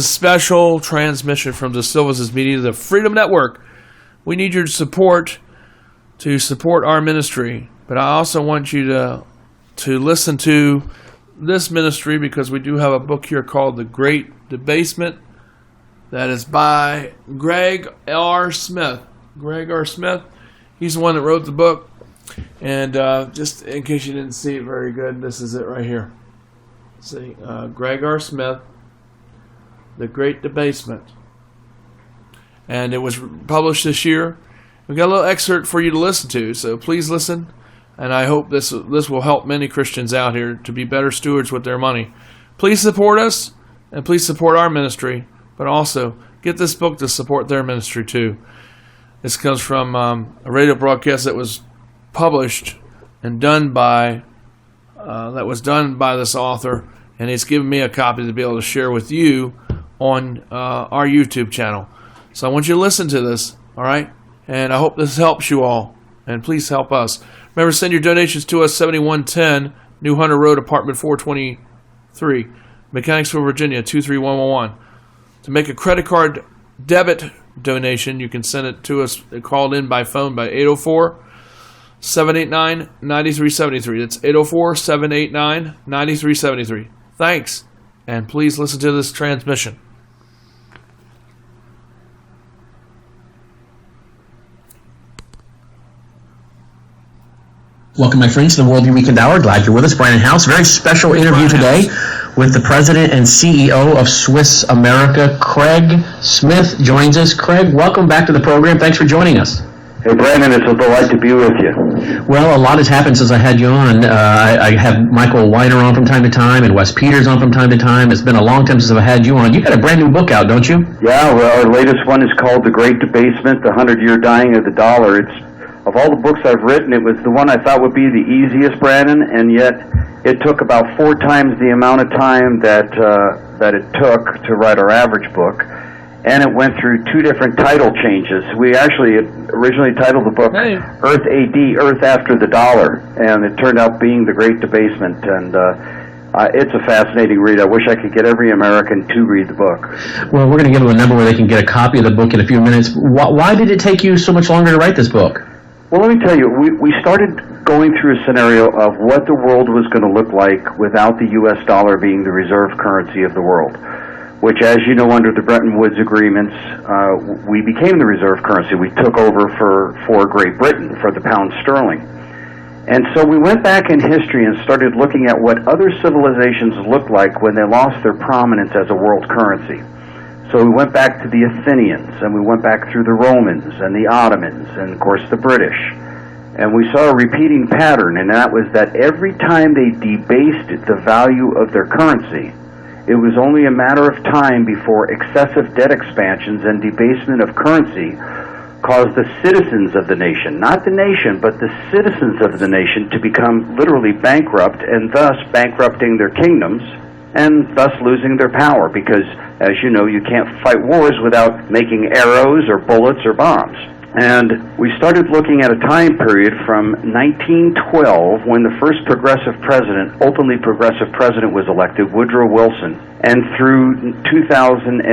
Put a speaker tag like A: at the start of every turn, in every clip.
A: a special transmission from DeSilvis MEDIA-The Freedom Network. We need your support to support our ministry, but I also want you to listen to this ministry because we do have a book here called The Great Debasement that is by Graig R. Smith. Graig R. Smith, he's the one that wrote the book. And just in case you didn't see it very good, this is it right here. See, Graig R. Smith, The Great Debasement. And it was published this year. We've got a little excerpt for you to listen to, so please listen. And I hope this will help many Christians out here to be better stewards with their money. Please support us, and please support our ministry, but also get this book to support their ministry too. This comes from a radio broadcast that was published and done by this author, and he's given me a copy to be able to share with you on our YouTube channel. So I want you to listen to this, all right? And I hope this helps you all, and please help us. Remember, send your donations to us, 7110 New Hunter Road, Apartment 423, Mechanicsville, Virginia, 23111. To make a credit card debit donation, you can send it to us, called in by phone by 804-789-9373. That's 804-789-9373. Thanks, and please listen to this transmission.
B: Welcome, my friends, to the World Weekend Hour. Glad you're with us. Brandon House. Very special interview today with the President and CEO of Swiss America. Graig Smith joins us. Graig, welcome back to the program. Thanks for joining us.
C: Hey, Brandon, it's a delight to be with you.
B: Well, a lot has happened since I had you on. I have Michael Weiner on from time to time and Wes Peters on from time to time. It's been a long time since I've had you on. You got a brand new book out, don't you?
C: Yeah, well, our latest one is called The Great Debasement, The 100-Year Dying of the Dollar. It's, of all the books I've written, it was the one I thought would be the easiest, Brandon, and yet it took about 4 times the amount of time that it took to write our average book. And it went through 2 different title changes. We actually originally titled the book Earth AD, Earth After the Dollar, and it turned out being The Great Debasement. And it's a fascinating read. I wish I could get every American to read the book.
B: Well, we're going to give them a number where they can get a copy of the book in a few minutes. Why did it take you so much longer to write this book?
C: Well, let me tell you, we started going through a scenario of what the world was going to look like without the U.S. dollar being the reserve currency of the world, which, as you know, under the Bretton Woods agreements, we became the reserve currency. We took over for Great Britain, for the pound sterling. And so we went back in history and started looking at what other civilizations looked like when they lost their prominence as a world currency. So we went back to the Athenians, and we went back through the Romans and the Ottomans, and of course the British. And we saw a repeating pattern, and that was that every time they debased the value of their currency, it was only a matter of time before excessive debt expansions and debasement of currency caused the citizens of the nation, not the nation, but the citizens of the nation, to become literally bankrupt, and thus bankrupting their kingdoms, and thus losing their power, because, as you know, you can't fight wars without making arrows or bullets or bombs. And we started looking at a time period from 1912, when the first openly progressive president was elected, Woodrow Wilson, and through 2010,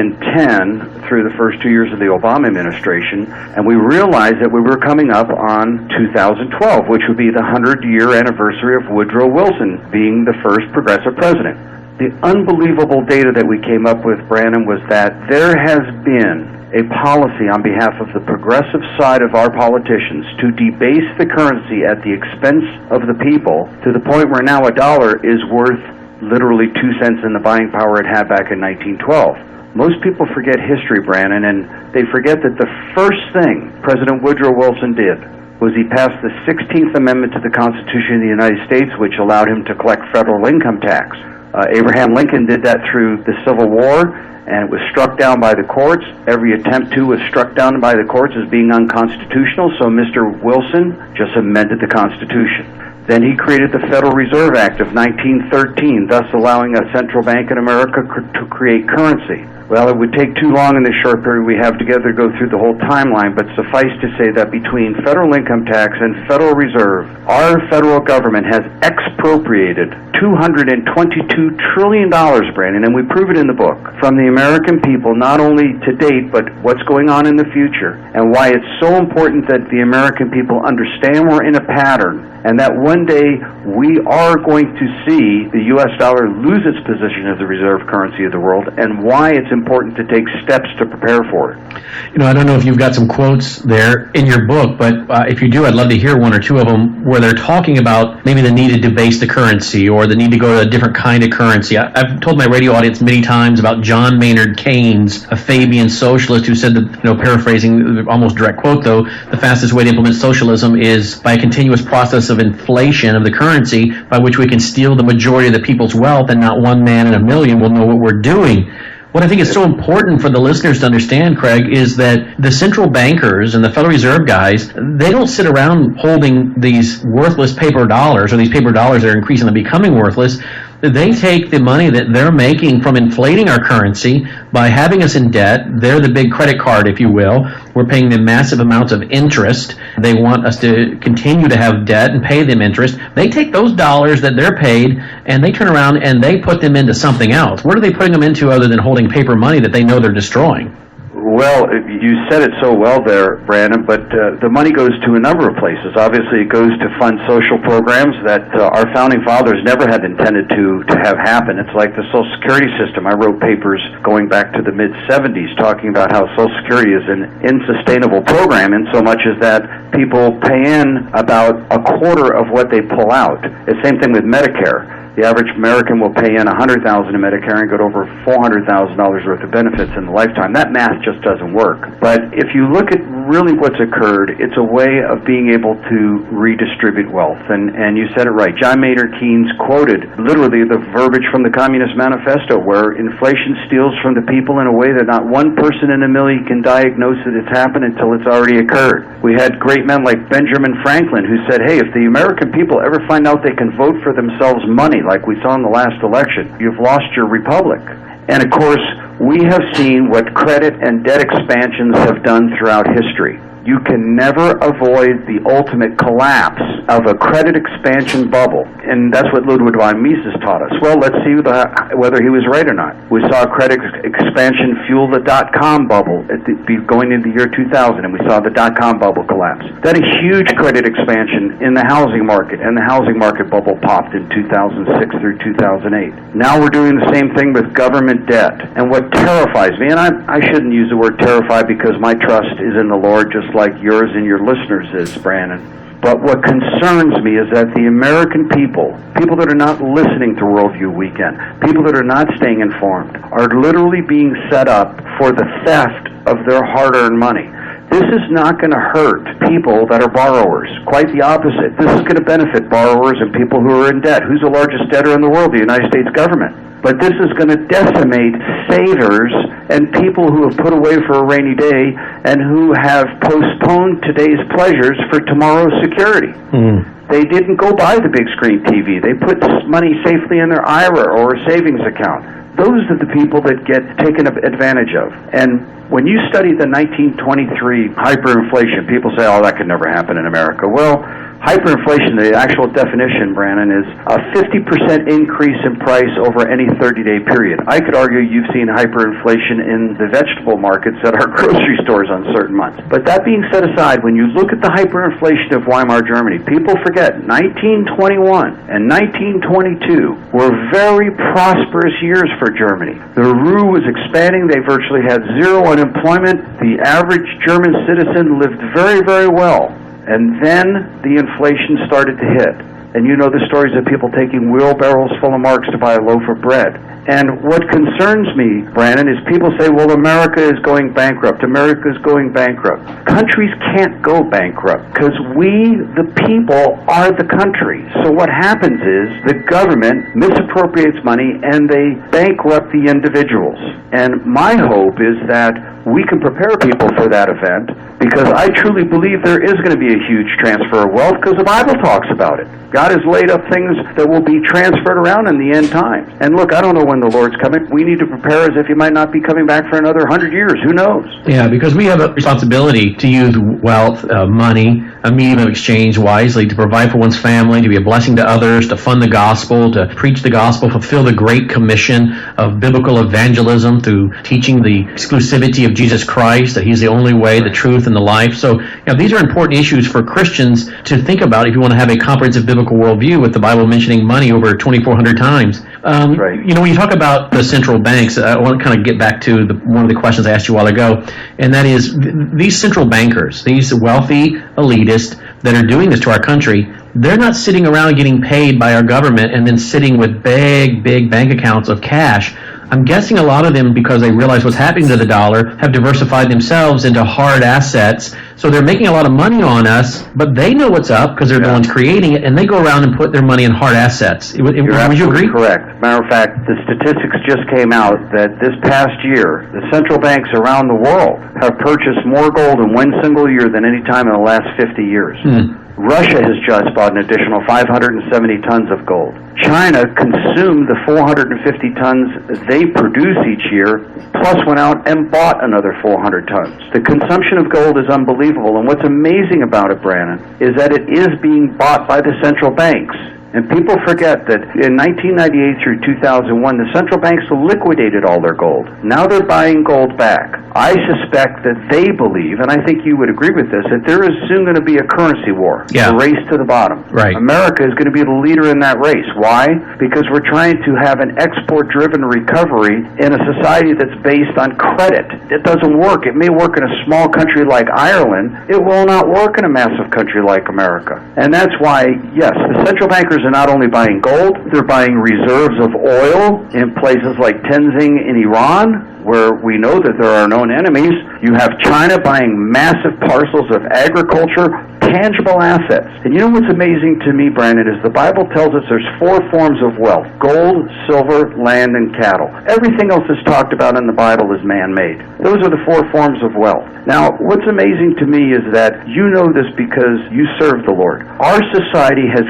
C: through the first 2 years of the Obama administration, and we realized that we were coming up on 2012, which would be the 100-year anniversary of Woodrow Wilson being the first progressive president. The unbelievable data that we came up with, Brandon, was that there has been a policy on behalf of the progressive side of our politicians to debase the currency at the expense of the people, to the point where now a dollar is worth literally 2 cents in the buying power it had back in 1912. Most people forget history, Brandon, and they forget that the first thing President Woodrow Wilson did was he passed the 16th Amendment to the Constitution of the United States, which allowed him to collect federal income tax. Abraham Lincoln did that through the Civil War, and it was struck down by the courts. Every attempt to was struck down by the courts as being unconstitutional, so Mr. Wilson just amended the Constitution. Then he created the Federal Reserve Act of 1913, thus allowing a central bank in America to create currency. Well, it would take too long in this short period we have together to go through the whole timeline, but suffice to say that between federal income tax and Federal Reserve, our federal government has expropriated $222 trillion, Brandon, and we prove it in the book, from the American people, not only to date, but what's going on in the future, and why it's so important that the American people understand we're in a pattern, and that one day we are going to see the U.S. dollar lose its position as the reserve currency of the world, and why it's important to take steps to prepare for it.
B: You know, I don't know if you've got some quotes there in your book, but if you do, I'd love to hear one or two of them where they're talking about maybe the need to debase the currency or the need to go to a different kind of currency. I've told my radio audience many times about John Maynard Keynes, a Fabian socialist who said that, you know, paraphrasing, almost direct quote though, the fastest way to implement socialism is by a continuous process of inflation of the currency by which we can steal the majority of the people's wealth and not one man in a million will know what we're doing. What I think is so important for the listeners to understand, Craig, is that the central bankers and the Federal Reserve guys, they don't sit around holding these worthless paper dollars, or these paper dollars that are increasingly becoming worthless. They take the money that they're making from inflating our currency by having us in debt. They're the big credit card, if you will. We're paying them massive amounts of interest. They want us to continue to have debt and pay them interest. They take those dollars that they're paid and they turn around and they put them into something else. What are they putting them into other than holding paper money that they know they're destroying?
C: Well, you said it so well there, Brandon, but the money goes to a number of places. Obviously, it goes to fund social programs that our founding fathers never had intended to have happen. It's like the Social Security system. I wrote papers going back to the mid-'70s talking about how Social Security is an unsustainable program in so much as that people pay in about a quarter of what they pull out. The same thing with Medicare. The average American will pay in $100,000 in Medicare and get over $400,000 worth of benefits in the lifetime. That math just doesn't work. But if you look at really what's occurred, it's a way of being able to redistribute wealth. And you said it right. John Maynard Keynes quoted literally the verbiage from the Communist Manifesto, where inflation steals from the people in a way that not one person in a million can diagnose that it's happened until it's already occurred. We had great men like Benjamin Franklin who said, hey, if the American people ever find out they can vote for themselves money, like we saw in the last election, you've lost your republic. And of course, we have seen what credit and debt expansions have done throughout history. You can never avoid the ultimate collapse of a credit expansion bubble. And that's what Ludwig von Mises taught us. Well, let's see whether he was right or not. We saw credit expansion fuel the dot-com bubble going into the year 2000, and we saw the dot-com bubble collapse. Then a huge credit expansion in the housing market, and the housing market bubble popped in 2006 through 2008. Now we're doing the same thing with government debt. And what terrifies me, and I shouldn't use the word terrify because my trust is in the Lord, just like yours and your listeners is, Brandon. But what concerns me is that the American people that are not listening to Worldview Weekend, people that are not staying informed, are literally being set up for the theft of their hard-earned money. This is not going to hurt people that are borrowers. Quite the opposite. This is going to benefit borrowers and people who are in debt. Who's the largest debtor in the world? The United States government. But this is going to decimate savers and people who have put away for a rainy day and who have postponed today's pleasures for tomorrow's security. They didn't go buy the big screen TV. They put money safely in their IRA or a savings account. Those are the people that get taken advantage of. And when you study the 1923 hyperinflation, people say, oh, that could never happen in America. Well, hyperinflation, the actual definition, Brandon, is a 50% increase in price over any 30-day period. I could argue you've seen hyperinflation in the vegetable markets at our grocery stores on certain months. But that being set aside, when you look at the hyperinflation of Weimar Germany, people forget 1921 and 1922 were very prosperous years for Germany. The RU was expanding. They virtually had zero unemployment. The average German citizen lived very, very well. And then the inflation started to hit. And you know the stories of people taking wheelbarrows full of marks to buy a loaf of bread. And what concerns me, Brandon, is people say, well, America is going bankrupt. America is going bankrupt. Countries can't go bankrupt because we, the people, are the country. So what happens is the government misappropriates money and they bankrupt the individuals. And my hope is that we can prepare people for that event because I truly believe there is going to be a huge transfer of wealth because the Bible talks about it. God has laid up things that will be transferred around in the end times. And look, I don't know when the Lord's coming. We need to prepare as if He might not be coming back for another 100 years. Who knows?
B: Yeah, because we have a responsibility to use wealth, money, a medium of exchange wisely, to provide for one's family, to be a blessing to others, to fund the gospel, to preach the gospel, fulfill the great commission of biblical evangelism through teaching the exclusivity of Jesus Christ, that He's the only way, the truth, and the life. So, these are important issues for Christians to think about if you want to have a comprehensive biblical worldview, with the Bible mentioning money over 2,400 times.
C: Right.
B: When you talk about the central banks, I want to kind of get back to one of the questions I asked you a while ago, and that is these central bankers, these wealthy elitists that are doing this to our country, they're not sitting around getting paid by our government and then sitting with big bank accounts of cash. I'm guessing a lot of them, because they realize what's happening to the dollar, have diversified themselves into hard assets. So they're making a lot of money on us, but they know what's up because they're the ones creating it, and they go around and put their money in hard assets. Would you agree?
C: Correct. Matter of fact, the statistics just came out that this past year, the central banks around the world have purchased more gold in one single year than any time in the last 50 years. Russia has just bought an additional 570 tons of gold. China consumed the 450 tons they produce each year, plus went out and bought another 400 tons. The consumption of gold is unbelievable, and what's amazing about it, Brandon, is that it is being bought by the central banks. And people forget that in 1998 through 2001, the central banks liquidated all their gold. Now they're buying gold back. I suspect that they believe, and I think you would agree with this, that there is soon going to be a currency war, a race to the bottom.
B: Right.
C: America is going to be the leader in that race. Why? Because we're trying to have an export-driven recovery in a society that's based on credit. It doesn't work. It may work in a small country like Ireland. It will not work in a massive country like America. And that's why, yes, the central bankers are not only buying gold, they're buying reserves of oil in places like Tenzing in Iran, where we know that there are known enemies. You have China buying massive parcels of agriculture, tangible assets. And you know what's amazing to me, Brandon, is the Bible tells us there's 4 forms of wealth: gold, silver, land, and cattle. Everything else that's talked about in the Bible is man-made. Those are the 4 forms of wealth. Now, what's amazing to me is that you know this because you serve the Lord. Our society has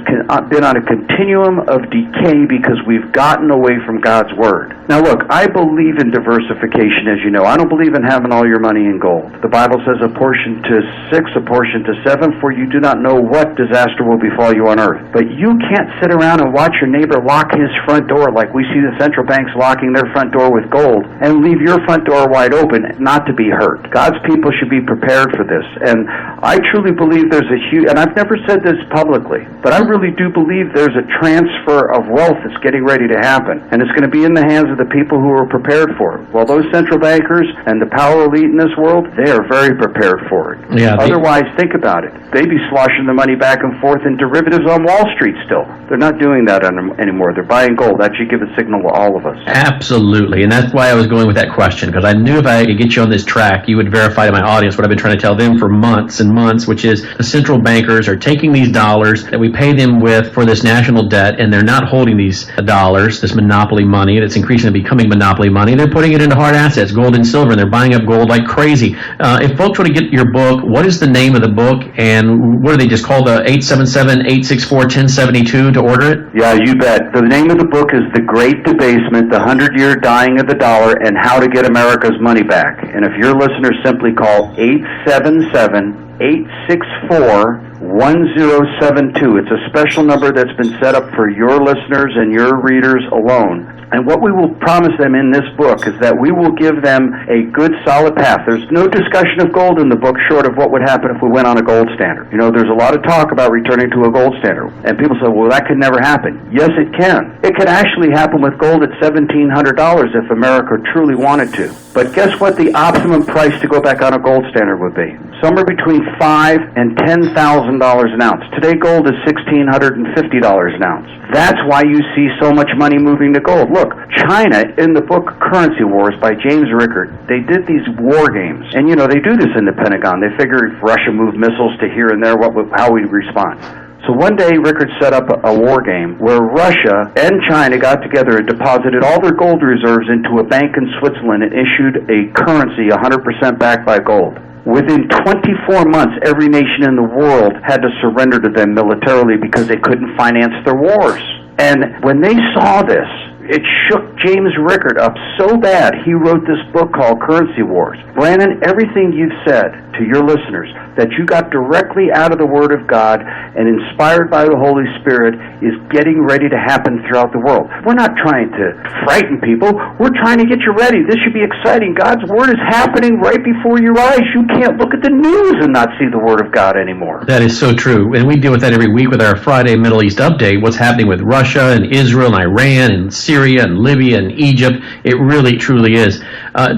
C: been on a continuum of decay because we've gotten away from God's Word. Now, look, I believe in diversification, as you know. I don't believe in having all your money in gold. The Bible says a portion to 6, a portion to 7, for you do not know what disaster will befall you on earth. But you can't sit around and watch your neighbor lock his front door like we see the central banks locking their front door with gold and leave your front door wide open not to be hurt. God's people should be prepared for this. And I truly believe there's a huge, and I've never said this publicly, but I really do believe there's a transfer of wealth that's getting ready to happen. And it's going to be in the hands of the people who are prepared for it. Well, those central bankers and the power elite in this world, they are very prepared for it. Otherwise, think about it. They'd be sloshing the money back and forth in derivatives on Wall Street still. They're not doing that anymore. They're buying gold. That should give a signal to all of us.
B: Absolutely. And that's why I was going with that question, because I knew if I could get you on this track, you would verify to my audience what I've been trying to tell them for months and months, which is the central bankers are taking these dollars that we pay them with for this national debt, and they're not holding these dollars, this monopoly money that's increasingly becoming monopoly money. They're putting it into hard assets, gold and silver, and they're buying up gold like crazy. If folks want to get your book, what is the name of the book, and what do they just call the 877-864-1072 to order it?
C: Yeah, you bet. The name of the book is The Great Debasement, the 100-Year Dying of the Dollar, and How to Get America's Money Back. And if your listeners simply call 877-864-1072. It's a special number that's been set up for your listeners and your readers alone. And what we will promise them in this book is that we will give them a good, solid path. There's no discussion of gold in the book short of what would happen if we went on a gold standard. You know, there's a lot of talk about returning to a gold standard. And people say, well, that could never happen. Yes, it can. It could actually happen with gold at $1,700 if America truly wanted to. But guess what the optimum price to go back on a gold standard would be? Somewhere between $5,000 and $10,000 an ounce. Today, gold is $1,650 an ounce. That's why you see so much money moving to gold. Look, China, in the book Currency Wars by James Rickert, they did these war games. And, you know, they do this in the Pentagon. They figure if Russia moved missiles to here and there, how we'd respond. So one day, Rickert set up a war game where Russia and China got together and deposited all their gold reserves into a bank in Switzerland and issued a currency 100% backed by gold. Within 24 months, every nation in the world had to surrender to them militarily because they couldn't finance their wars. And when they saw this, it shook James Rickard up so bad, he wrote this book called Currency Wars. Brandon, everything you've said to your listeners that you got directly out of the Word of God and inspired by the Holy Spirit is getting ready to happen throughout the world. We're not trying to frighten people. We're trying to get you ready. This should be exciting. God's Word is happening right before your eyes. You can't look at the news and not see the Word of God anymore.
B: That is so true. And we deal with that every week with our Friday Middle East update, what's happening with Russia and Israel and Iran and Syria and Libya and Egypt. It really, truly is.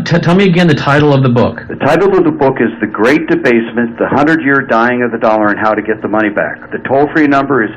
B: Tell me again the title of the book.
C: The title of the book is The Great Debasement, The 100-Year Dying of the Dollar and How to Get the Money Back. The toll-free number is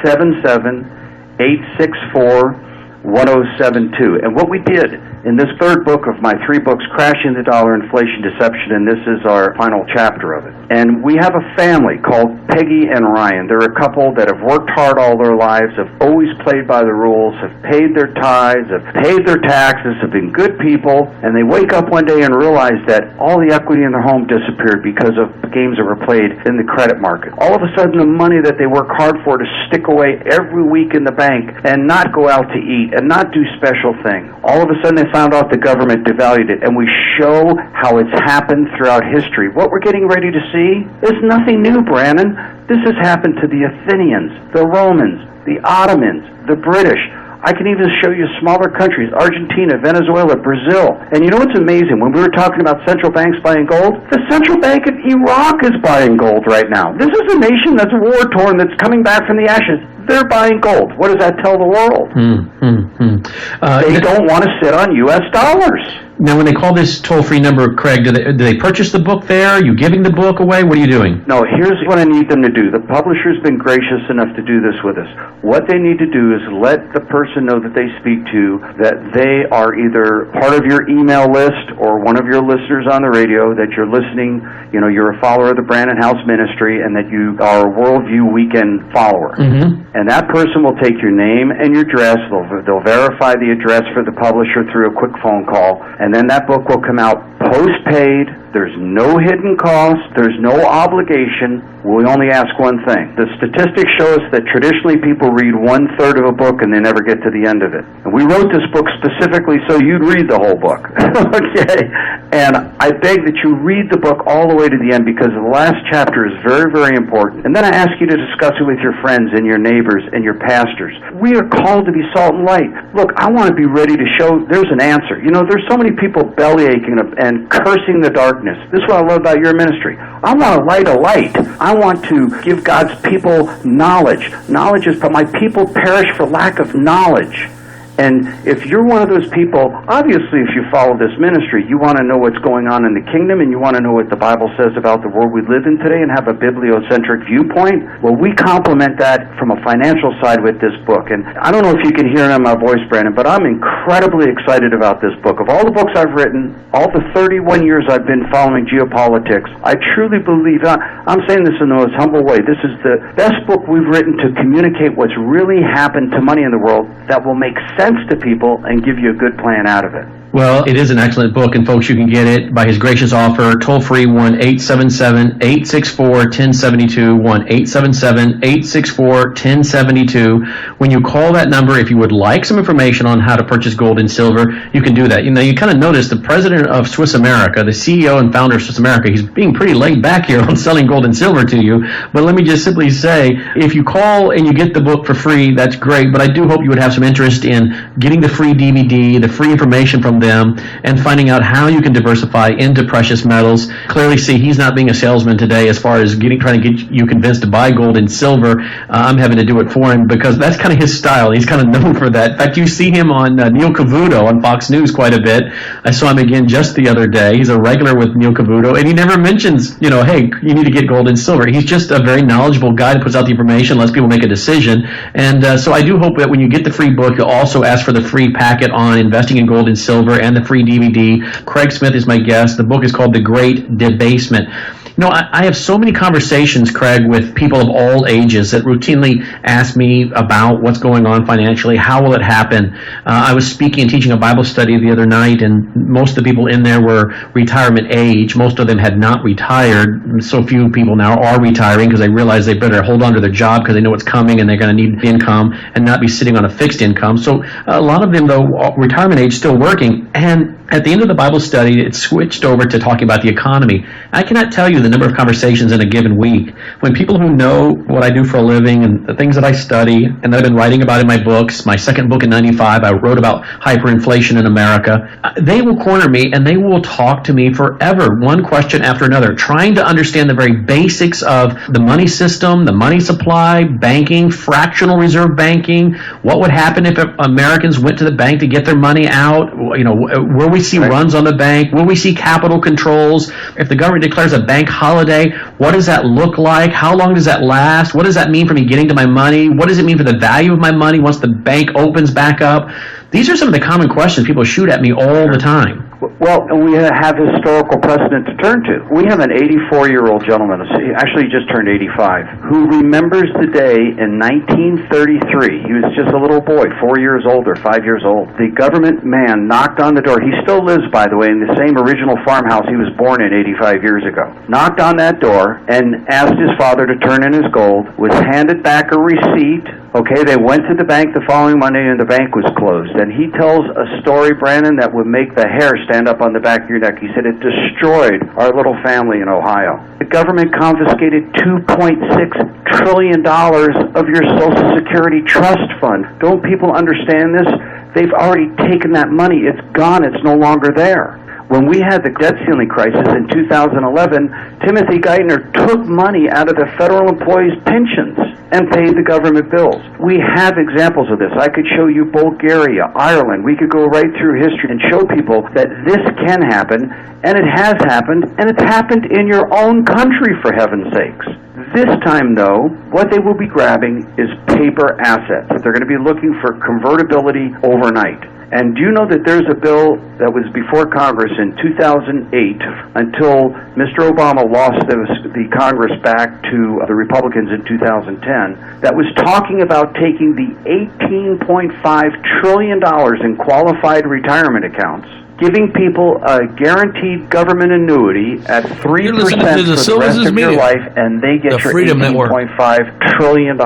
C: 877-864-1072. And what we did in this third book of my 3 books, Crashing the Dollar, Inflation, Deception, and this is our final chapter of it. And we have a family called Peggy and Ryan. They're a couple that have worked hard all their lives, have always played by the rules, have paid their tithes, have paid their taxes, have been good people, and they wake up one day and realize that all the equity in their home disappeared because of the games that were played in the credit market. All of a sudden, the money that they work hard for to stick away every week in the bank and not go out to eat and not do special things, all of a sudden they found out the government devalued it, and we show how it's happened throughout history. What we're getting ready to see is nothing new, Brandon. This has happened to the Athenians, the Romans, the Ottomans, the British. I can even show you smaller countries, Argentina, Venezuela, Brazil. And you know what's amazing? When we were talking about central banks buying gold, the central bank of Iraq is buying gold right now. This is a nation that's war-torn, that's coming back from the ashes. They're buying gold. What does that tell the world? They don't want to sit on U.S. dollars.
B: Now, when they call this toll-free number, Craig, do they purchase the book there? Are you giving the book away? What are you doing?
C: No, here's what I need them to do. The publisher's been gracious enough to do this with us. What they need to do is let the person know that they speak to that they are either part of your email list or one of your listeners on the radio, that you're listening, you're a follower of the Brandon House Ministry, and that you are a Worldview Weekend follower. Mm-hmm. And that person will take your name and your address. They'll verify the address for the publisher through a quick phone call, and then that book will come out post-paid. There's no hidden cost. There's no obligation. We only ask one thing. The statistics show us that traditionally people read 1/3 of a book and they never get to the end of it. And we wrote this book specifically so you'd read the whole book. Okay? And I beg that you read the book all the way to the end, because the last chapter is very, very important. And then I ask you to discuss it with your friends and your neighbors and your pastors. We are called to be salt and light. Look, I want to be ready to show there's an answer. There's so many people bellyaching and cursing the darkness. This is what I love about your ministry. I want to light a light. I want to give God's people knowledge. Knowledge is, but my people perish for lack of knowledge. And if you're one of those people, obviously if you follow this ministry, you want to know what's going on in the kingdom, and you want to know what the Bible says about the world we live in today and have a bibliocentric viewpoint. Well, we complement that from a financial side with this book. And I don't know if you can hear it in my voice, Brandon, but I'm incredibly excited about this book. Of all the books I've written, all the 31 years I've been following geopolitics, I truly believe, I'm saying this in the most humble way, this is the best book we've written to communicate what's really happened to money in the world that will make sense to people and give you a good plan out of it.
B: Well, it is an excellent book, and folks, you can get it by his gracious offer, toll-free 1-877-864-1072, 1-877-864-1072. When you call that number, if you would like some information on how to purchase gold and silver, you can do that. You kind of notice the president of Swiss America, the CEO and founder of Swiss America, he's being pretty laid back here on selling gold and silver to you. But let me just simply say, if you call and you get the book for free, that's great, but I do hope you would have some interest in getting the free DVD, the free information from them, and finding out how you can diversify into precious metals. Clearly see he's not being a salesman today as far as trying to get you convinced to buy gold and silver. I'm having to do it for him because that's kind of his style. He's kind of known for that. In fact, you see him on Neil Cavuto on Fox News quite a bit. I saw him again just the other day. He's a regular with Neil Cavuto, and he never mentions, hey, you need to get gold and silver. He's just a very knowledgeable guy that puts out the information, lets people make a decision. And so I do hope that when you get the free book, you'll also ask for the free packet on investing in gold and silver and the free DVD. Craig Smith is my guest. The book is called The Great Debasement. No, I have so many conversations, Craig, with people of all ages that routinely ask me about what's going on financially. How will it happen? I was speaking and teaching a Bible study the other night, and most of the people in there were retirement age. Most of them had not retired. So few people now are retiring because they realize they better hold on to their job because they know it's coming and they're going to need income and not be sitting on a fixed income. So a lot of them, though, retirement age, still working. And at the end of the Bible study, it switched over to talking about the economy. I cannot tell you the number of conversations in a given week when people who know what I do for a living and the things that I study and that I've been writing about in my books, my second book in 95, I wrote about hyperinflation in America, they will corner me and they will talk to me forever, one question after another, trying to understand the very basics of the money system, the money supply, banking, fractional reserve banking, what would happen if Americans went to the bank to get their money out, will we see runs on the bank, will we see capital controls, if the government declares a bank holiday, what does that look like, how long does that last, what does that mean for me getting to my money, what does it mean for the value of my money once the bank opens back up? These are some of the common questions people shoot at me all the time.
C: Well, and we have historical precedent to turn to. We have an 84-year-old gentleman, actually he just turned 85, who remembers the day in 1933. He was just a little boy, 4 years old or 5 years old. The government man knocked on the door. He still lives, by the way, in the same original farmhouse he was born in 85 years ago. Knocked on that door and asked his father to turn in his gold, was handed back a receipt. Okay, they went to the bank the following Monday and the bank was closed. And he tells a story, Brandon, that would make the hair stand up on the back of your neck. He said it destroyed our little family in Ohio. The government confiscated $2.6 trillion of your Social Security trust fund. Don't people understand this? They've already taken that money. It's gone. It's no longer there. When we had the debt ceiling crisis in 2011, Timothy Geithner took money out of the federal employees' pensions and paid the government bills. We have examples of this. I could show you Bulgaria, Ireland. We could go right through history and show people that this can happen, and it has happened, and it's happened in your own country, for heaven's sakes. This time, though, what they will be grabbing is paper assets. They're going to be looking for convertibility overnight. And do you know that there's a bill that was before Congress in 2008 until Mr. Obama lost the Congress back to the Republicans in 2010 that was talking about taking the $18.5 trillion in qualified retirement accounts, giving people a guaranteed government annuity at 3% for the rest of your life, and they get your $18.5 trillion.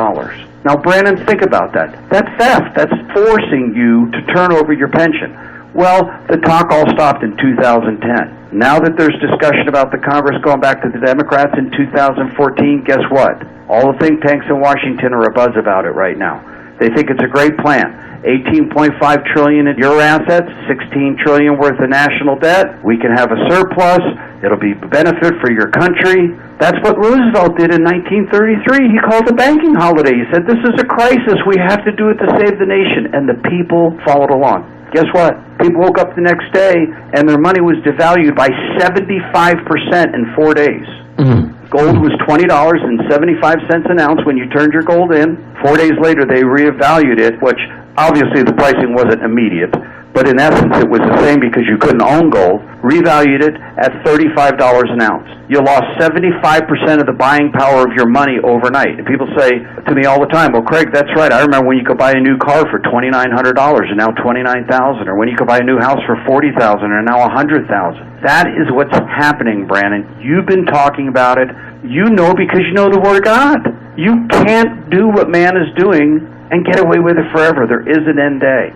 C: Now, Brandon, think about that. That's theft. That's forcing you to turn over your pension. Well, the talk all stopped in 2010. Now that there's discussion about the Congress going back to the Democrats in 2014, guess what? All the think tanks in Washington are abuzz about it right now. They think it's a great plan. $18.5 trillion in your assets, $16 trillion worth of national debt. We can have a surplus. It'll be a benefit for your country. That's what Roosevelt did in 1933. He called a banking holiday. He said, this is a crisis. We have to do it to save the nation. And the people followed along. Guess what? People woke up the next day and their money was devalued by 75% in 4 days. Gold was $20.75 an ounce when you turned your gold in. 4 days later, they reevaluated it, which obviously the pricing wasn't immediate, but in essence it was the same because you couldn't own gold. Revalued it at $35 an ounce. You lost 75% of the buying power of your money overnight. And people say to me all the time, well, Craig, that's right. I remember when you could buy a new car for $2,900 and now $29,000, or when you could buy a new house for $40,000 and now $100,000. That is what's happening, Brandon. You've been talking about it. You know because you know the Word of God. You can't do what man is doing and get away with it forever. There is an end day.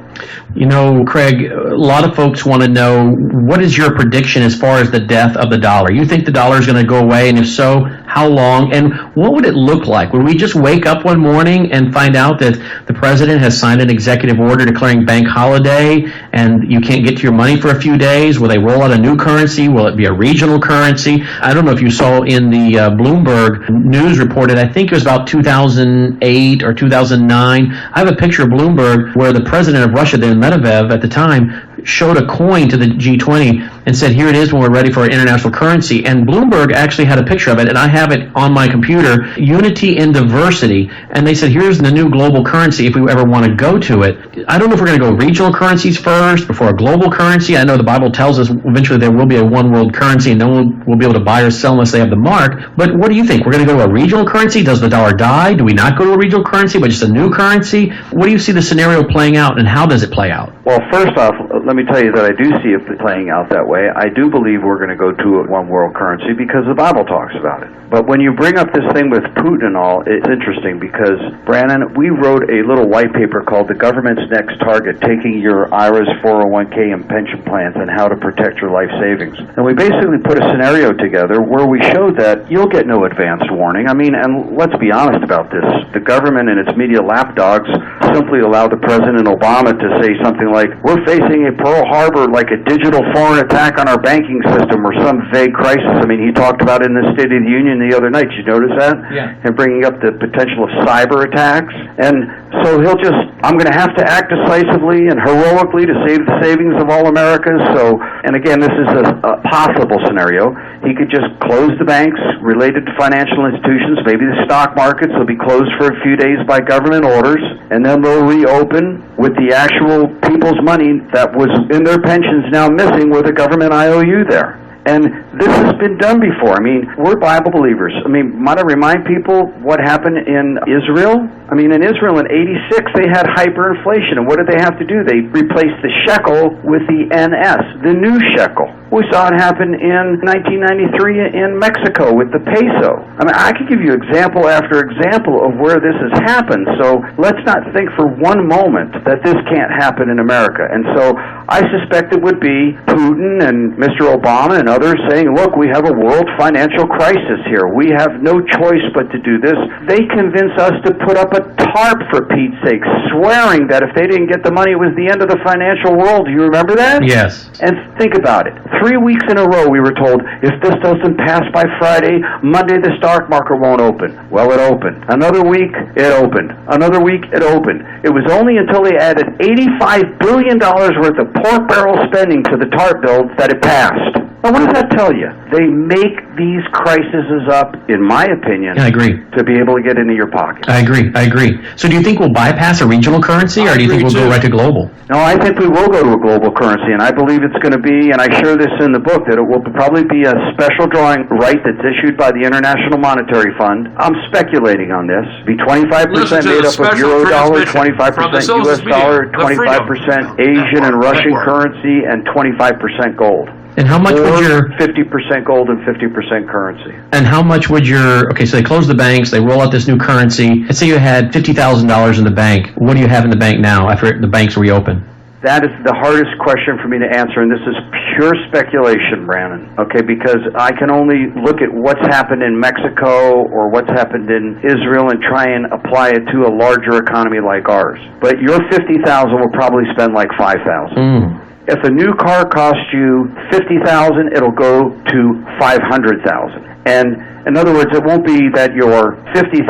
B: You know, Craig, a lot of folks want to know, what is your prediction as far as the death of the dollar? You think the dollar is going to go away, and if so, how long? And what would it look like? Would we just wake up one morning and find out that the president has signed an executive order declaring bank holiday and you can't get to your money for a few days? Will they roll out a new currency? Will it be a regional currency? I don't know if you saw in the Bloomberg news reported, I think it was about 2008 or 2009, I have a picture of Bloomberg where the president of Russia, then Medvedev at the time, showed a coin to the G20 and said, here it is when we're ready for our international currency. And Bloomberg actually had a picture of it, and I have it on my computer, Unity in Diversity. And they said, here's the new global currency if we ever want to go to it. I don't know if we're going to go regional currencies first before a global currency. I know the Bible tells us eventually there will be a one world currency, and no one will be able to buy or sell unless they have the mark. But what do you think? We're going to go to a regional currency? Does the dollar die? Do we not go to a regional currency, but just a new currency? What do you see the scenario playing out, and how does it play out?
C: Well, first off, let me tell you that I do see it playing out that way. I do believe we're going to go to a one world currency because the Bible talks about it. But when you bring up this thing with Putin and all, it's interesting because, Brandon, we wrote a little white paper called The Government's Next Target, Taking Your IRAs, 401k, and pension plans and How to Protect Your Life Savings. And we basically put a scenario together where we showed that you'll get no advanced warning. I mean, and let's be honest about this. The government and its media lapdogs simply allow the President Obama to say something like, we're facing a Pearl Harbor, like a digital foreign attack on our banking system or some vague crisis. I mean, he talked about it in the State of the Union the other night. Did you notice that?
B: Yeah.
C: And bringing up the potential of cyber attacks. And so he'll just, I'm going to have to act decisively and heroically to save the savings of all Americans. So, and again, this is a possible scenario. He could just close the banks related to financial institutions. Maybe the stock markets will be closed for a few days by government orders, and then they'll reopen with the actual people's money that was in their pensions now missing with a government IOU there. And this has been done before. I mean, we're Bible believers. I mean, might I remind people what happened in Israel? I mean, in Israel in 86, they had hyperinflation. And what did they have to do? They replaced the shekel with the NS, the new shekel. We saw it happen in 1993 in Mexico with the peso. I mean, I could give you example after example of where this has happened. So let's not think for one moment that this can't happen in America. And so I suspect it would be Putin and Mr. Obama and others saying, look, we have a world financial crisis here. We have no choice but to do this. They convince us to put up a tarp, for Pete's sake, swearing that if they didn't get the money, it was the end of the financial world. Do you remember that?
B: Yes.
C: And think about it. 3 weeks in a row we were told, if this doesn't pass by Friday, Monday the stock market won't open. Well, it opened. Another week, it opened. Another week, it opened. It was only until they added $85 billion worth of pork barrel spending to the TARP bill that it passed. Now, what does that tell you? They make these crises up, in my opinion,
B: I agree,
C: to be able to get into your pocket.
B: I agree. So do you think we'll bypass a regional currency, or do you think we'll go right to global?
C: No, I think we will go to a global currency, and I believe it's going to be, and I share this in the book, that it will probably be a special drawing right that's issued by the International Monetary Fund. I'm speculating on this. Be 25% made up of euro dollar, 25% US dollar, 25% Asian and Russian currency, and 25% gold.
B: And how much would your
C: 50% gold and 50% currency?
B: And how much would your so they close the banks, they roll out this new currency. Let's say you had $50,000 in the bank. What do you have in the bank now after the banks reopen?
C: That is the hardest question for me to answer, and this is pure speculation, Brandon, okay, because I can only look at what's happened in Mexico or what's happened in Israel and try and apply it to a larger economy like ours. But your $50,000 will probably spend like $5,000. If a new car costs you $50,000, it'll go to $500,000. And in other words, it won't be that your $50,000,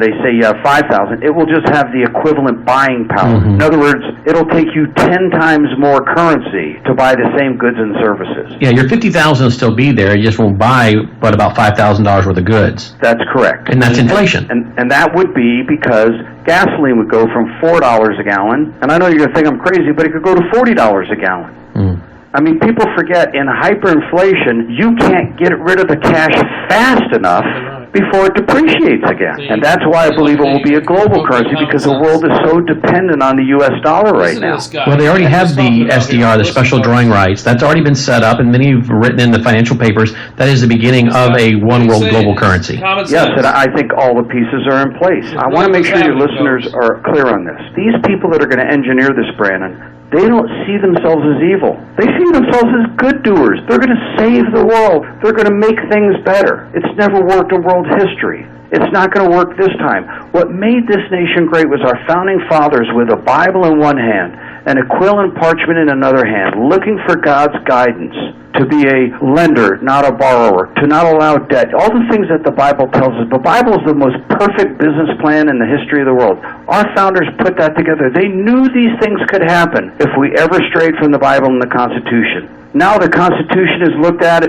C: they say you have $5,000. It will just have the equivalent buying power. In other words, it'll take you 10 times more currency to buy the same goods and services.
B: Yeah, your $50,000 will still be there. You just won't buy but about $5,000 worth of goods.
C: That's correct.
B: And that's inflation.
C: And that would be because gasoline would go from $4 a gallon, and I know you're going to think I'm crazy, but it could go to $40 a gallon. I mean, people forget, in hyperinflation, you can't get rid of the cash fast enough before it depreciates again. And that's why I believe it will be a global currency, because the world is so dependent on the U.S. dollar right now.
B: Well, they already have the SDR, the special drawing rights. That's already been set up, and many have written in the financial papers that is the beginning of a one world global currency.
C: Yes, and I think all the pieces are in place. I want to make sure your listeners are clear on this. These people that are going to engineer this, Brandon, they don't see themselves as evil. They see themselves as good doers. They're going to save the world. They're going to make things better. It's never worked in world history. It's not going to work this time. What made this nation great was our founding fathers with a Bible in one hand and a quill and parchment in another hand, looking for God's guidance, to be a lender, not a borrower, to not allow debt, all the things that the Bible tells us. The Bible is the most perfect business plan in the history of the world. Our founders put that together. They knew these things could happen if we ever strayed from the Bible and the Constitution. Now the Constitution is looked at.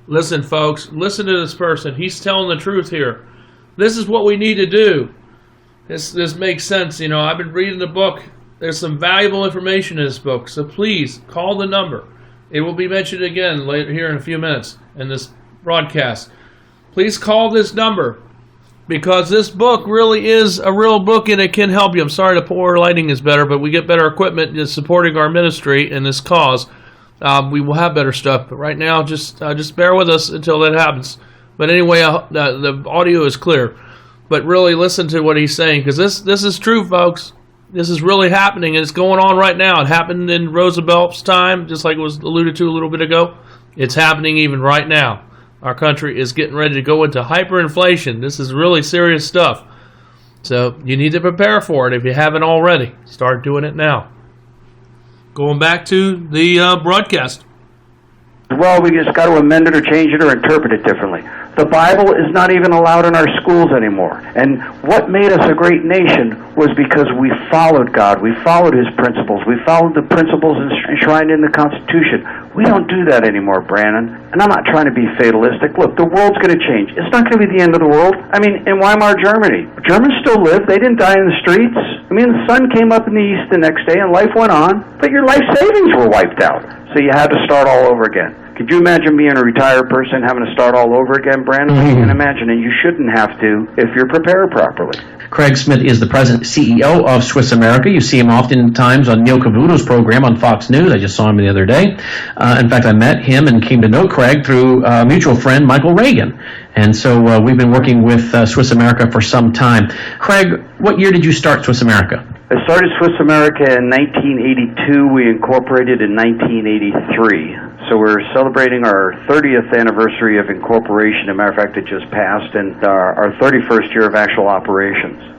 A: Listen, folks, listen to this person. He's telling the truth here. This is what we need to do. This makes sense. You know, I've been reading the book. There's some valuable information in this book. So please, call the number. It will be mentioned again later here in a few minutes in this broadcast. Please call this number because this book really is a real book and it can help you. I'm sorry the poor lighting is better, but we get better equipment in supporting our ministry and this cause. We will have better stuff, but right now just bear with us until that happens. But anyway, the audio is clear. But really listen to what he's saying because this is true, folks. This is really happening, and it's going on right now. It happened in Roosevelt's time, just like it was alluded to a little bit ago. It's happening even right now. Our country is getting ready to go into hyperinflation. This is really serious stuff. So you need to prepare for it if you haven't already. Start doing it now. Going back to the broadcast.
C: Well, we just got to amend it or change it or interpret it differently. The Bible is not even allowed in our schools anymore. And what made us a great nation was because we followed God. We followed His principles. We followed the principles enshrined in the Constitution. We don't do that anymore, Brandon. And I'm not trying to be fatalistic. Look, the world's going to change. It's not going to be the end of the world. I mean, in Weimar, Germany, Germans still live. They didn't die in the streets. I mean, the sun came up in the east the next day and life went on. But your life savings were wiped out. So you had to start all over again. Could you imagine being a retired person having to start all over again, Brandon? You can imagine, and you shouldn't have to if you're prepared properly.
B: Craig Smith is the president CEO of Swiss America. You see him oftentimes on Neil Cavuto's program on Fox News. I just saw him the other day. In fact, I met him and came to know Craig through a mutual friend, Michael Reagan. And so we've been working with Swiss America for some time. Craig, what year did you start Swiss America?
C: I started Swiss America in 1982. We incorporated in 1983. So we're celebrating our 30th anniversary of incorporation. As a matter of fact, it just passed, and our 31st year of actual operations.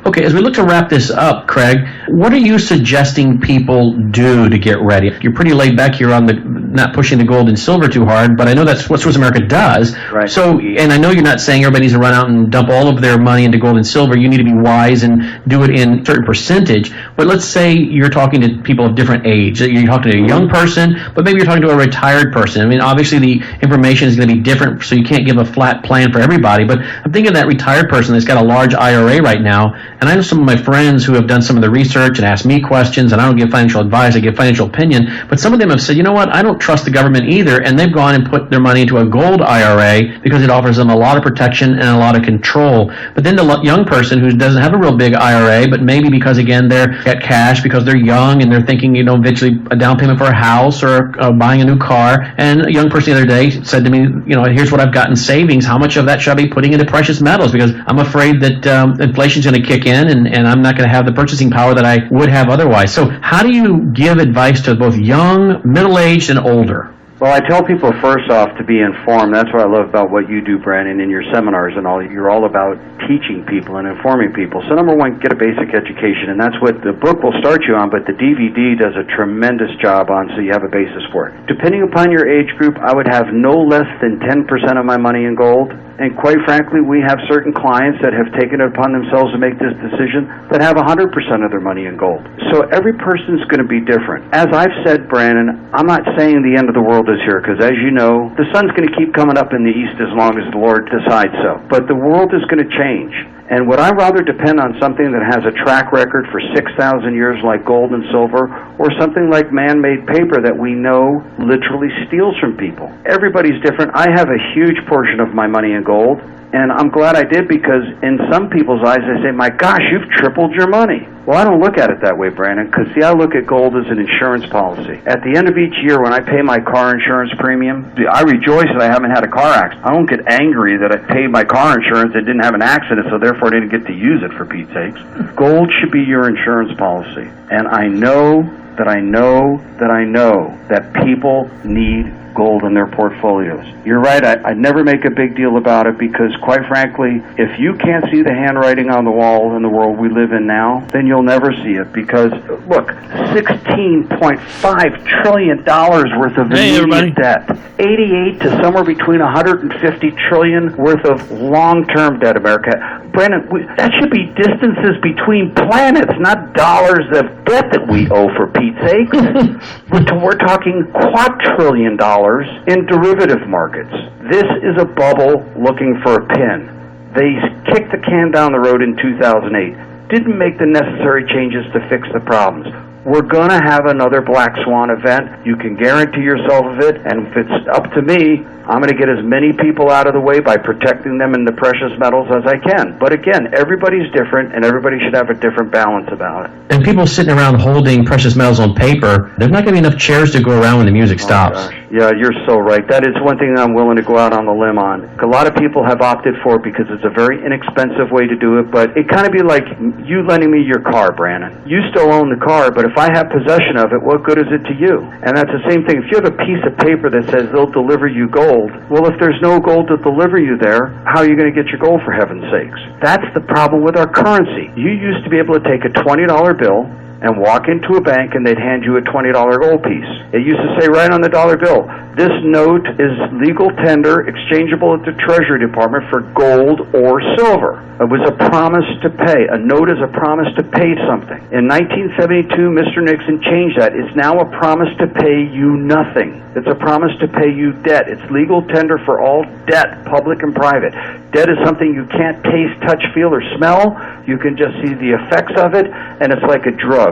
B: Okay, as we look to wrap this up, Craig, what are you suggesting people do to get ready? You're pretty laid back here on the not pushing the gold and silver too hard, but I know that's what Swiss America does.
C: Right.
B: So, and I know you're not saying everybody needs to run out and dump all of their money into gold and silver. You need to be wise and do it in a certain percentage. But let's say you're talking to people of different age. You're talking to a young person, but maybe you're talking to a retired person. I mean, obviously the information is going to be different, so you can't give a flat plan for everybody. But I'm thinking of that retired person that's got a large IRA right now, and I know some of my friends who have done some of the research and asked me questions, and I don't give financial advice, I give financial opinion, but some of them have said, you know what, I don't trust the government either, and they've gone and put their money into a gold IRA because it offers them a lot of protection and a lot of control. But then the young person who doesn't have a real big IRA, but maybe because, again, they're at cash because they're young and they're thinking, you know, eventually a down payment for a house or buying a new car, and a young person the other day said to me, you know, here's what I've got in savings, how much of that should I be putting into precious metals, because I'm afraid that inflation's going to kick in and I'm not going to have the purchasing power that I would have otherwise. So how do you give advice to both young, middle-aged, and older?
C: Well, I tell people first off to be informed. That's what I love about what you do, Brandon, in your seminars and all. You're all about teaching people and informing people. So number one, get a basic education, and that's what the book will start you on, but the DVD does a tremendous job on, so you have a basis for it. Depending upon your age group, I would have no less than 10% of my money in gold. And quite frankly, we have certain clients that have taken it upon themselves to make this decision that have 100% of their money in gold. So every person's going to be different. As I've said, Brandon, I'm not saying the end of the world is here, because as you know, the sun's going to keep coming up in the east as long as the Lord decides so. But the world is going to change. And would I rather depend on something that has a track record for 6,000 years like gold and silver, or something like man-made paper that we know literally steals from people? Everybody's different. I have a huge portion of my money in gold, and I'm glad I did, because in some people's eyes they say, my gosh, you've tripled your money. Well, I don't look at it that way, Brandon, because see, I look at gold as an insurance policy. At the end of each year when I pay my car insurance premium, I rejoice that I haven't had a car accident. I don't get angry that I paid my car insurance and didn't have an accident, so therefore I didn't get to use it, for Pete's sakes. Gold should be your insurance policy. And I know that I know that people need gold in their portfolios. You're right, I'd never make a big deal about it because, quite frankly, if you can't see the handwriting on the wall in the world we live in now, then you'll never see it because, look, $16.5 trillion worth of immediate debt, 88 to somewhere between 150 trillion worth of long-term debt, America. Brandon, that should be distances between planets, not dollars of debt that we owe, for Pete's sake. We're talking quadrillion dollars in derivative markets. This is a bubble looking for a pin. They kicked the can down the road in 2008, didn't make the necessary changes to fix the problems. We're going to have another black swan event. You can guarantee yourself of it, and if it's up to me, I'm going to get as many people out of the way by protecting them in the precious metals as I can. But again, everybody's different, and everybody should have a different balance about it.
B: And people sitting around holding precious metals on paper, there's not going to be enough chairs to go around when the music stops.
C: Gosh. Yeah, you're so right. That is one thing I'm willing to go out on the limb on. A lot of people have opted for it because it's a very inexpensive way to do it, but it kind of be like you lending me your car, Brandon. You still own the car, but if I have possession of it, what good is it to you? And that's the same thing. If you have a piece of paper that says they'll deliver you gold, well, if there's no gold to deliver you there, how are you going to get your gold, for heaven's sakes? That's the problem with our currency. You used to be able to take a $20 bill and walk into a bank and they'd hand you a $20 gold piece. It used to say right on the dollar bill, this note is legal tender, exchangeable at the Treasury Department for gold or silver. It was a promise to pay. A note is a promise to pay something. In 1972, Mr. Nixon changed that. It's now a promise to pay you nothing. It's a promise to pay you debt. It's legal tender for all debt, public and private. Debt is something you can't taste, touch, feel, or smell. You can just see the effects of it, and it's like a drug.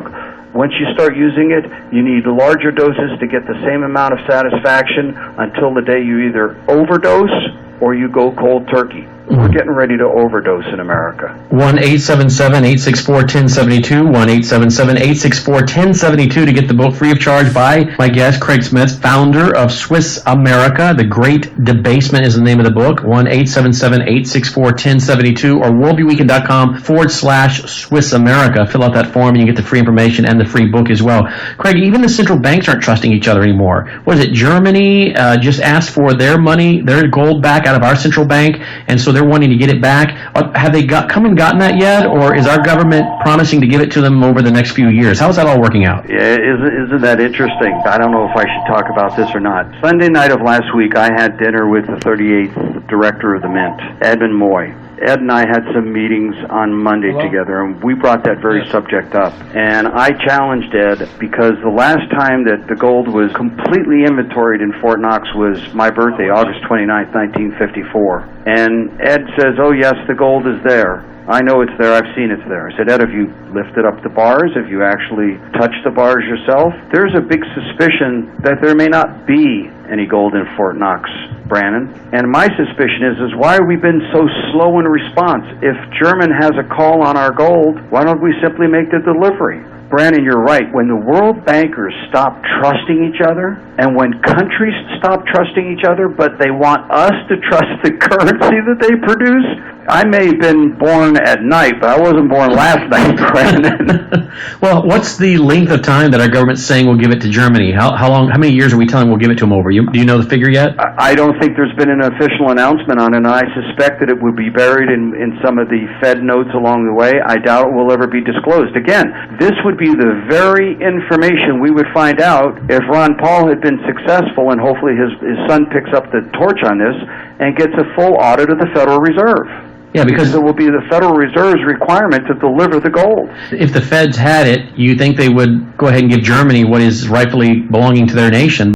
C: Once you start using it, you need larger doses to get the same amount of satisfaction until the day you either overdose or you go cold turkey. We're getting ready to overdose in America.
B: 1-877-864-1072, 1-877-864-1072 to get the book free of charge by my guest, Graig Smith, founder of Swiss America. The Great Debasement is the name of the book, 1-877-864-1072 or worldviewweekend.com/Swiss America. Fill out that form and you get the free information and the free book as well. Craig, even the central banks aren't trusting each other anymore. What is it, Germany just asked for their money, their gold back out of our central bank, and so they're wanting to get it back. Have they come and gotten that yet, or is our government promising to give it to them over the next few years? How is that all working out?
C: Yeah, isn't that interesting? I don't know if I should talk about this or not. Sunday night of last week, I had dinner with the 38th Director of the Mint, Edmund Moy. Ed and I had some meetings on Monday together, and we brought that very subject up. And I challenged Ed because the last time that the gold was completely inventoried in Fort Knox was my birthday, August 29th, 1954. And Ed says, oh, yes, the gold is there. I know it's there. I've seen it's there. I said, Ed, have you lifted up the bars? Have you actually touched the bars yourself? There's a big suspicion that there may not be any gold in Fort Knox, Brandon. And my suspicion is why have we been so slow in response? If German has a call on our gold, why don't we simply make the delivery? Brandon, you're right. When the world bankers stop trusting each other, and when countries stop trusting each other, but they want us to trust the currency that they produce, I may have been born at night, but I wasn't born last night, Brandon.
B: Well, what's the length of time that our government's saying we'll give it to Germany? How long? How many years are we telling we'll give it to them over? Do you know the figure yet?
C: I don't think there's been an official announcement on it, and I suspect that it would be buried in some of the Fed notes along the way. I doubt it will ever be disclosed. Again, this would be the very information we would find out if Ron Paul had been successful, and hopefully his son picks up the torch on this and gets a full audit of the Federal Reserve.
B: Yeah, because
C: it will be the Federal Reserve's requirement to deliver the gold.
B: If the Feds had it, you think they would go ahead and give Germany what is rightfully belonging to their nation.